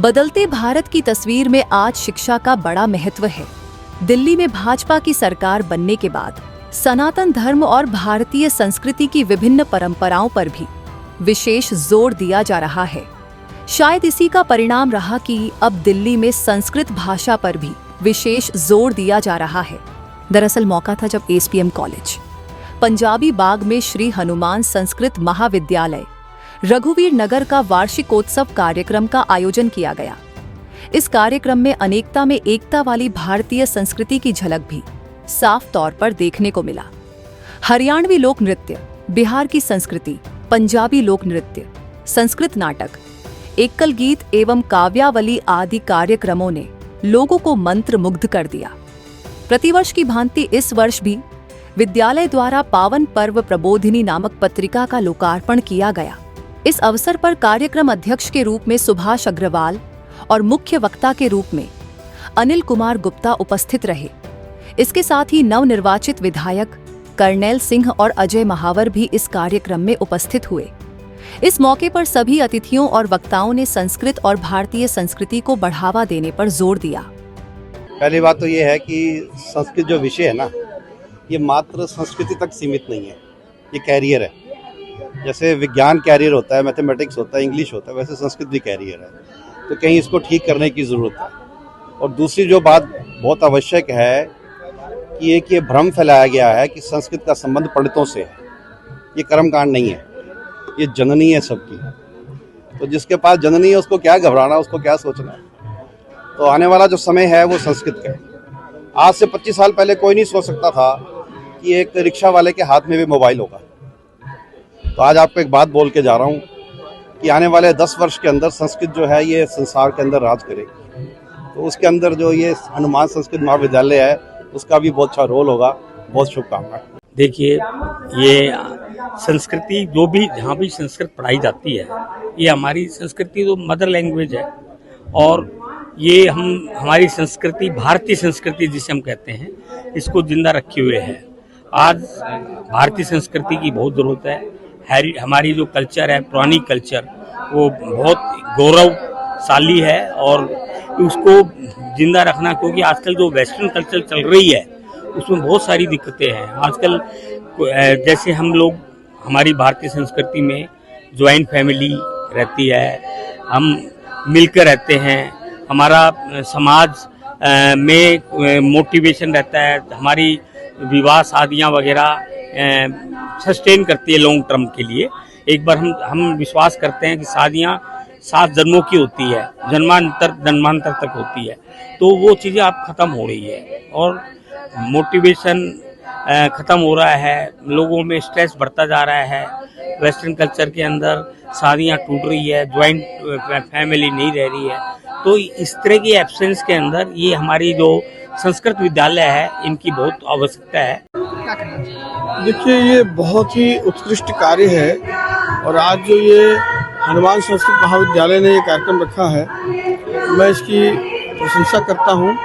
बदलते भारत की तस्वीर में आज शिक्षा का बड़ा महत्व है। दिल्ली में भाजपा की सरकार बनने के बाद सनातन धर्म और भारतीय संस्कृति की विभिन्न परंपराओं पर भी विशेष जोर दिया जा रहा है। शायद इसी का परिणाम रहा कि अब दिल्ली में संस्कृत भाषा पर भी विशेष जोर दिया जा रहा है। दरअसल मौका था जब एसपीएम कॉलेज पंजाबी बाग में श्री हनुमान संस्कृत महाविद्यालय रघुवीर नगर का वार्षिकोत्सव कार्यक्रम का आयोजन किया गया। इस कार्यक्रम में अनेकता में एकता वाली भारतीय संस्कृति की झलक भी साफ तौर पर देखने को मिला। हरियाणवी लोक नृत्य, बिहार की संस्कृति, पंजाबी लोक नृत्य, संस्कृत नाटक, एकल गीत एवं काव्यावली आदि कार्यक्रमों ने लोगों को मंत्रमुग्ध कर दिया। प्रतिवर्ष की भांति इस वर्ष भी विद्यालय द्वारा पावन पर्व प्रबोधिनी नामक पत्रिका का लोकार्पण किया गया। इस अवसर पर कार्यक्रम अध्यक्ष के रूप में सुभाष अग्रवाल और मुख्य वक्ता के रूप में अनिल कुमार गुप्ता उपस्थित रहे। इसके साथ ही नवनिर्वाचित विधायक करनैल सिंह और अजय महावर भी इस कार्यक्रम में उपस्थित हुए। इस मौके पर सभी अतिथियों और वक्ताओं ने संस्कृत और भारतीय संस्कृति को बढ़ावा देने पर जोर दिया। पहली बात तो ये है कि संस्कृत जो विषय है ना, ये मात्र संस्कृति तक सीमित नहीं है, ये कैरियर है। जैसे विज्ञान कैरियर होता है, मैथमेटिक्स होता है, इंग्लिश होता है, वैसे संस्कृत भी कैरियर है। तो कहीं इसको ठीक करने की ज़रूरत है। और दूसरी जो बात बहुत आवश्यक है कि एक ये भ्रम फैलाया गया है कि संस्कृत का संबंध पंडितों से है। ये कर्मकांड नहीं है, ये जननी है सबकी। तो जिसके पास जननी है उसको क्या घबराना, उसको क्या सोचना। तो आने वाला जो समय है वो संस्कृत का है। आज से 25 साल पहले कोई नहीं सोच सकता था कि एक रिक्शा वाले के हाथ में भी मोबाइल होगा। तो आज आपको एक बात बोल के जा रहा हूँ कि आने वाले 10 वर्ष के अंदर संस्कृत जो है ये संसार के अंदर राज करेगी। तो उसके अंदर जो ये हनुमान संस्कृत महाविद्यालय है उसका भी बहुत अच्छा रोल होगा। बहुत शुभकामनाएं। देखिए, ये संस्कृति जो भी जहाँ भी संस्कृत पढ़ाई जाती है, ये हमारी संस्कृति तो मदर लैंग्वेज है और ये हमारी संस्कृति, भारतीय संस्कृति जिसे हम कहते हैं, इसको जिंदा रखे हुए है। आज भारतीय संस्कृति की बहुत ज़रूरत है। हमारी जो कल्चर है, पुरानी कल्चर, वो बहुत गौरवशाली है और उसको जिंदा रखना, क्योंकि आजकल जो वेस्टर्न कल्चर चल रही है उसमें बहुत सारी दिक्कतें हैं। आजकल जैसे हम लोग, हमारी भारतीय संस्कृति में ज्वाइंट फैमिली रहती है, हम मिलकर रहते हैं, हमारा समाज में मोटिवेशन रहता है, हमारी विवाह शादियाँ वगैरह सस्टेन करती है लॉन्ग टर्म के लिए। एक बार हम विश्वास करते हैं कि शादियाँ 7 जन्मों की होती है, जन्मांतर तक होती है। तो वो चीज़ें अब ख़त्म हो रही है और मोटिवेशन ख़त्म हो रहा है, लोगों में स्ट्रेस बढ़ता जा रहा है। वेस्टर्न कल्चर के अंदर शादियाँ टूट रही है, ज्वाइंट फैमिली नहीं रह रही है। तो इस तरह की एब्सेंस के अंदर ये हमारी जो संस्कृत विद्यालय है, इनकी बहुत आवश्यकता है। देखिए, ये बहुत ही उत्कृष्ट कार्य है और आज जो ये हनुमान संस्कृत महाविद्यालय ने ये कार्यक्रम रखा है, मैं इसकी प्रशंसा करता हूँ।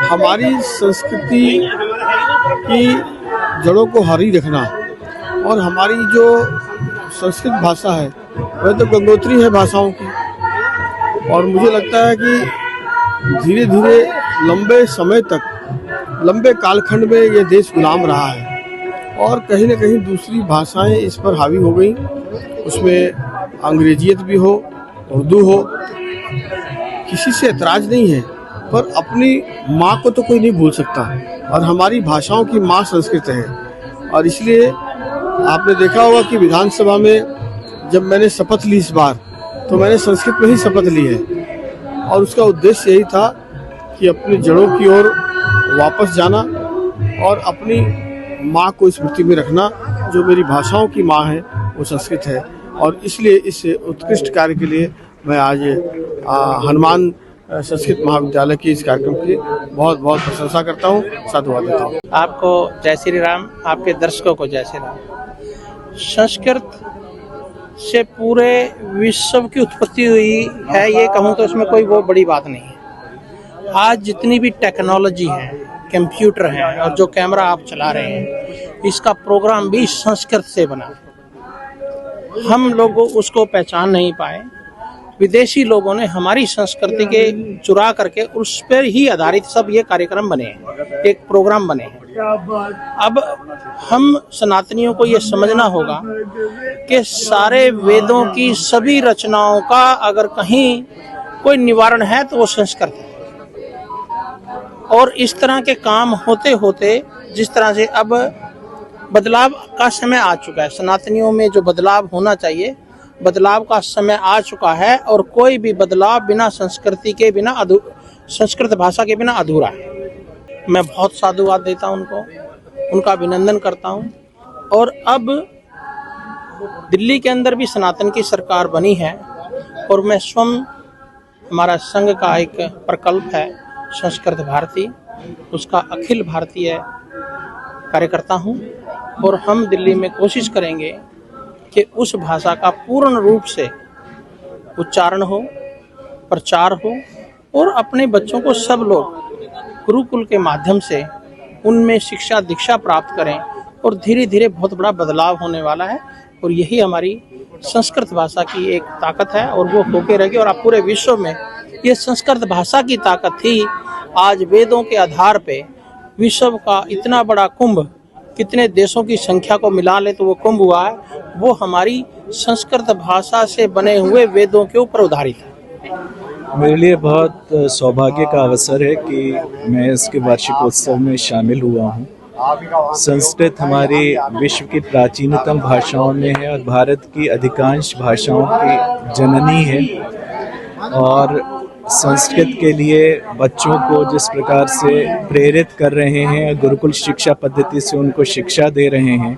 हमारी संस्कृति की जड़ों को हरी रखना और हमारी जो संस्कृत भाषा है वह तो गंगोत्री है भाषाओं की। और मुझे लगता है कि धीरे धीरे लंबे समय तक, लंबे कालखंड में ये देश गुलाम रहा है और कहीं न कहीं दूसरी भाषाएं इस पर हावी हो गई। उसमें अंग्रेजियत भी हो, उर्दू हो, किसी से ऐतराज़ नहीं है, पर अपनी माँ को तो कोई नहीं भूल सकता और हमारी भाषाओं की माँ संस्कृत है। और इसलिए आपने देखा होगा कि विधानसभा में जब मैंने शपथ ली इस बार, तो मैंने संस्कृत में ही शपथ ली है और उसका उद्देश्य यही था कि अपनी जड़ों की ओर वापस जाना और अपनी माँ को स्मृति में रखना। जो मेरी भाषाओं की माँ है वो संस्कृत है और इसलिए इस उत्कृष्ट कार्य के लिए मैं आज हनुमान संस्कृत महाविद्यालय की इस कार्यक्रम की बहुत बहुत प्रशंसा करता हूँ, साधुवाद देता हूँ। आपको जय श्री राम, आपके दर्शकों को जय श्री राम। संस्कृत से पूरे विश्व की उत्पत्ति हुई है, ये कहूँ तो इसमें कोई वो बड़ी बात नहीं है। आज जितनी भी टेक्नोलॉजी है, कंप्यूटर है और जो कैमरा आप चला रहे हैं, इसका प्रोग्राम भी संस्कृत से बना। हम लोग उसको पहचान नहीं पाए, विदेशी लोगों ने हमारी संस्कृति के चुरा करके उस पर ही आधारित सब ये कार्यक्रम बने हैं, एक प्रोग्राम बने हैं। अब हम सनातनियों को ये समझना होगा कि सारे वेदों की सभी रचनाओं का अगर कहीं कोई निवारण है तो वो संस्कृत है। और इस तरह के काम होते होते जिस तरह से अब बदलाव का समय आ चुका है, सनातनियों में जो बदलाव होना चाहिए बदलाव का समय आ चुका है, और कोई भी बदलाव बिना संस्कृति के बिना संस्कृत भाषा के बिना अधूरा है। मैं बहुत साधुवाद देता हूं उनको, उनका अभिनंदन करता हूं। और अब दिल्ली के अंदर भी सनातन की सरकार बनी है, और मैं स्वयं, हमारा संघ का एक प्रकल्प है संस्कृत भारती, उसका अखिल भारतीय कार्यकर्ता हूं, और हम दिल्ली में कोशिश करेंगे कि उस भाषा का पूर्ण रूप से उच्चारण हो, प्रचार हो, और अपने बच्चों को सब लोग गुरुकुल के माध्यम से उनमें शिक्षा दीक्षा प्राप्त करें, और धीरे धीरे बहुत बड़ा बदलाव होने वाला है। और यही हमारी संस्कृत भाषा की एक ताकत है, और वो होके रहेगी। और आप पूरे विश्व में ये संस्कृत भाषा की ताकत ही आज वेदों के आधार पे विश्व का इतना बड़ा कुंभ, कितने देशों की संख्या को मिला ले तो वो कुंभ हुआ है, वो हमारी संस्कृत भाषा से बने हुए वेदों के ऊपर आधारित है। मेरे लिए बहुत सौभाग्य का अवसर है कि मैं इसके वार्षिकोत्सव में शामिल हुआ हूँ। संस्कृत हमारी विश्व की प्राचीनतम भाषाओं में है और भारत की अधिकांश भाषाओं की जननी है। और संस्कृत के लिए बच्चों को जिस प्रकार से प्रेरित कर रहे हैं, गुरुकुल शिक्षा पद्धति से उनको शिक्षा दे रहे हैं,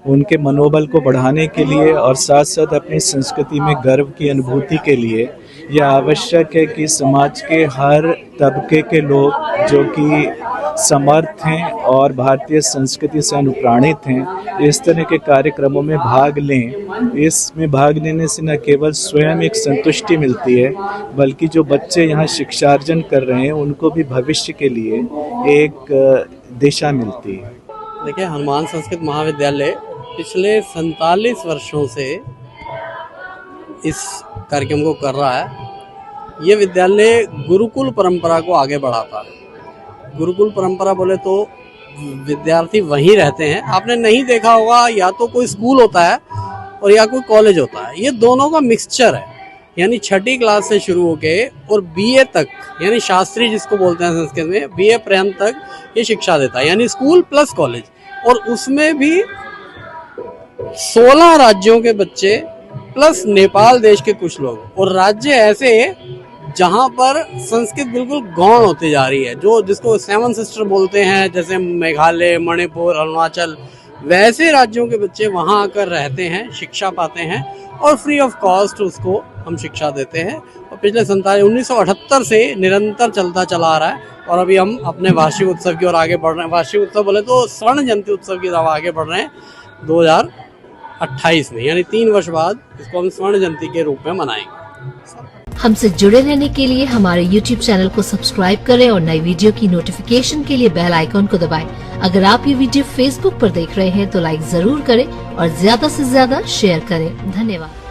उनके मनोबल को बढ़ाने के लिए और साथ साथ अपनी संस्कृति में गर्व की अनुभूति के लिए यह आवश्यक है कि समाज के हर तबके के लोग जो कि समर्थ हैं और भारतीय संस्कृति से अनुप्राणित हैं, इस तरह के कार्यक्रमों में भाग लें। इसमें भाग लेने से न केवल स्वयं एक संतुष्टि मिलती है, बल्कि जो बच्चे यहाँ शिक्षार्जन कर रहे हैं उनको भी भविष्य के लिए एक दिशा मिलती है। देखिए, हनुमान संस्कृत महाविद्यालय पिछले 47 वर्षों से इस कार्यक्रम को कर रहा है। ये विद्यालय गुरुकुल परंपरा को आगे बढ़ाता है। गुरुकुल परंपरा बोले तो विद्यार्थी वहीं रहते हैं। आपने नहीं देखा होगा, या तो कोई स्कूल होता है और या कोई कॉलेज होता है, ये दोनों का मिक्सचर है। यानी छठी क्लास से शुरू होके और बीए तक, यानी शास्त्री जिसको बोलते हैं संस्कृत में, बीए पर्यंत तक ये शिक्षा देता है, यानी स्कूल प्लस कॉलेज। और उसमें भी 16 राज्यों के बच्चे प्लस नेपाल देश के कुछ लोग, और राज्य ऐसे जहां पर संस्कृत बिल्कुल गौण होती जा रही है, जो जिसको 7 सिस्टर बोलते हैं, जैसे मेघालय, मणिपुर, अरुणाचल, वैसे राज्यों के बच्चे वहां आकर रहते हैं, शिक्षा पाते हैं, और फ्री ऑफ कॉस्ट उसको हम शिक्षा देते हैं। और पिछले 1978 से निरंतर चलता चला आ रहा है। और अभी हम अपने वार्षिक उत्सव की ओर आगे बढ़ रहे हैं। वार्षिक उत्सव बोले तो स्वर्ण जयंती उत्सव की तरफ आगे बढ़ रहे हैं 2028 में, यानी 3 वर्ष बाद इसको हम स्वर्ण जयंती के रूप में मनाएंगे। हमसे जुड़े रहने के लिए हमारे YouTube चैनल को सब्सक्राइब करें और नई वीडियो की नोटिफिकेशन के लिए बेल आइकॉन को दबाएं। अगर आप ये वीडियो Facebook पर देख रहे हैं तो लाइक जरूर करें और ज्यादा से ज्यादा शेयर करें। धन्यवाद।